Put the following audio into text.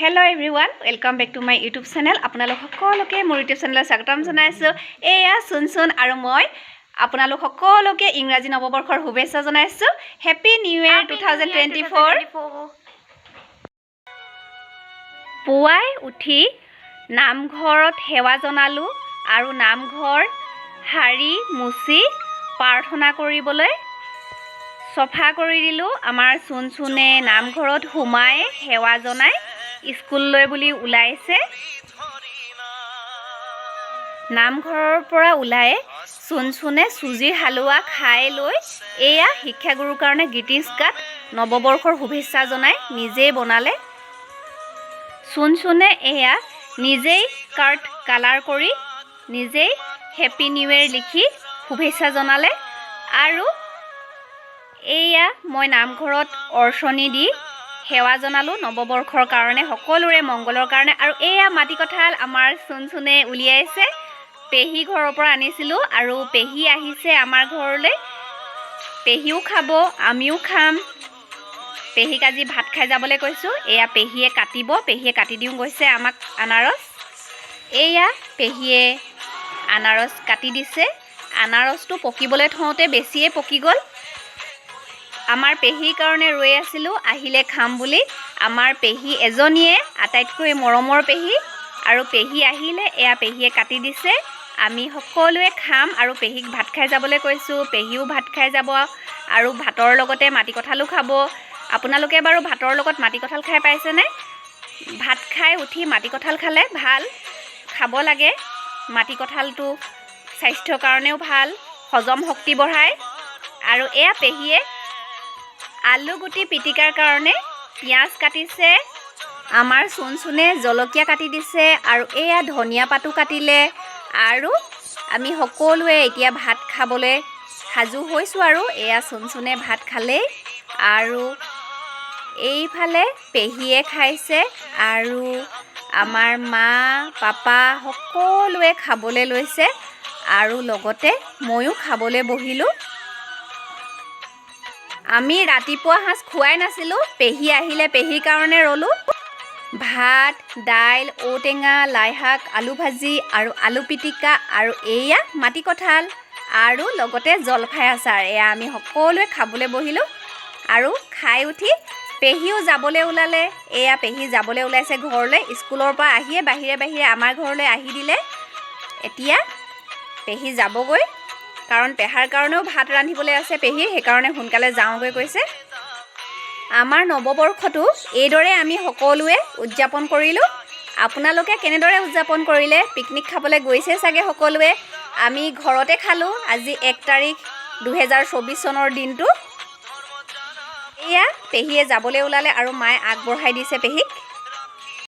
Hello everyone, welcome back to my YouTube channel. আপোনালোক সকলোকে মোৰ YouTube channel স্বাগতম জনাইছো। এয়া সুনসুন আৰু মই আপোনালোক সকলোকে ইংৰাজী নৱবৰ্ষৰ শুভেচ্ছা জনাইছো। হ্যাপি নিউ ইয়াৰ 2024। পুৱাই উঠি নামঘৰত সেৱা জনালো আৰু নামঘৰ হাৰি মুছি প্ৰাৰ্থনা কৰিবলৈ সফা কৰি দিলো। আমাৰ সুনসুনে নামঘৰত হুমাই সেৱা জনাই স্কুললৈ বুলি ওলাইছে। নামঘৰৰ পৰা ওলাই সুনসুনে চুজিৰ হালুৱা খাই লৈ এয়া শিক্ষাগুৰুৰ কাৰণে গ্ৰিটিংছ কাৰ্ড নৱবৰ্ষৰ শুভেচ্ছা জনাই নিজেই বনালে। সুনসুনে এয়া নিজেই কাৰ্ড কালাৰ কৰি নিজেই হেপী নিউ ইয়াৰ লিখি শুভেচ্ছা জনালে। আৰু এয়া মই নামঘৰত অৰ্চনী দি সেৱা জনালো নৱবৰ্ষৰ কাৰণে, সকলোৰে মংগলৰ কাৰণে। আৰু এয়া মাটি কঁঠাল আমাৰ সুনসুনে উলিয়াইছে, পেহী ঘৰৰ পৰা আনিছিলোঁ আৰু পেহী আহিছে আমাৰ ঘৰলৈ। পেহীও খাব, আমিও খাম। পেহীক আজি ভাত খাই যাবলৈ কৈছোঁ। এয়া পেহীয়ে কাটিব, পেহীয়ে কাটি দিওঁ কৈছে আমাক আনাৰস। এয়া পেহীয়ে আনাৰস কাটি দিছে। আনাৰসটো পকিবলৈ থওঁতে বেছিয়ে পকি গ'ল। আমাৰ পেহীৰ কাৰণে ৰৈ আছিলোঁ আহিলে খাম বুলি। আমাৰ পেহী এজনীয়ে, আটাইতকৈ মৰমৰ পেহী, আৰু পেহী আহিলে এয়া পেহীয়ে কাটি দিছে। আমি সকলোৱে খাম আৰু পেহীক ভাত খাই যাবলৈ কৈছোঁ। পেহীও ভাত খাই যাব আৰু ভাতৰ লগতে মাটি কঁঠালো খাব। আপোনালোকে বাৰু ভাতৰ লগত মাটি কঁঠাল খাই পাইছেনে? ভাত খাই উঠি মাটি কঁঠাল খালে ভাল, খাব লাগে। মাটি কঁঠালটো স্বাস্থ্যৰ কাৰণেও ভাল, হজম শক্তি বঢ়ায়। আৰু এয়া পেহীয়ে আলু গুটি পিটিকাৰ কাৰণে পিঁয়াজ কাটিছে। আমাৰ সুনসুনে জলকীয়া কাটি দিছে আৰু এয়া ধনিয়া পাতো কাটিলে। আৰু আমি সকলোৱে এতিয়া ভাত খাবলৈ সাজু হৈছোঁ। আৰু এয়া সুনসুনে ভাত খালেই আৰু এইফালে পেহীয়ে খাইছে আৰু আমাৰ মা পাপা সকলোৱে খাবলৈ লৈছে আৰু লগতে ময়ো খাবলৈ বহিলোঁ। আমি ৰাতিপুৱা সাঁজ খোৱাই নাছিলোঁ, পেহী আহিলে পেহীৰ কাৰণে ৰ'লোঁ। ভাত, দাইল, ঔটেঙা, লাইশাক, আলু ভাজি আৰু আলু পিটিকা আৰু এয়া মাটি কঁঠাল আৰু লগতে জলফাই আচাৰ। এয়া আমি সকলোৱে খাবলৈ বহিলোঁ। আৰু খাই উঠি পেহীও যাবলৈ ওলালে। এয়া পেহী যাবলৈ ওলাইছে ঘৰলৈ। স্কুলৰ পৰা আহিয়ে বাহিৰে বাহিৰে আমাৰ ঘৰলৈ আহি দিলে। এতিয়া পেহী যাবগৈ, কাৰণ পেহাৰ কাৰণেও ভাত ৰান্ধিবলৈ আছে পেহীৰ, সেইকাৰণে সোনকালে যাওঁগৈ কৈছে। আমাৰ নৱবৰ্ষটো এইদৰে আমি সকলোৱে উদযাপন কৰিলোঁ। আপোনালোকে কেনেদৰে উদযাপন কৰিলে? পিকনিক খাবলৈ গৈছে চাগে সকলোৱে। আমি ঘৰতে খালোঁ আজি 1 তাৰিখ 2024 চনৰ দিনটো। এয়া পেহীয়ে যাবলৈ ওলালে আৰু মায়ে আগবঢ়াই দিছে পেহীক।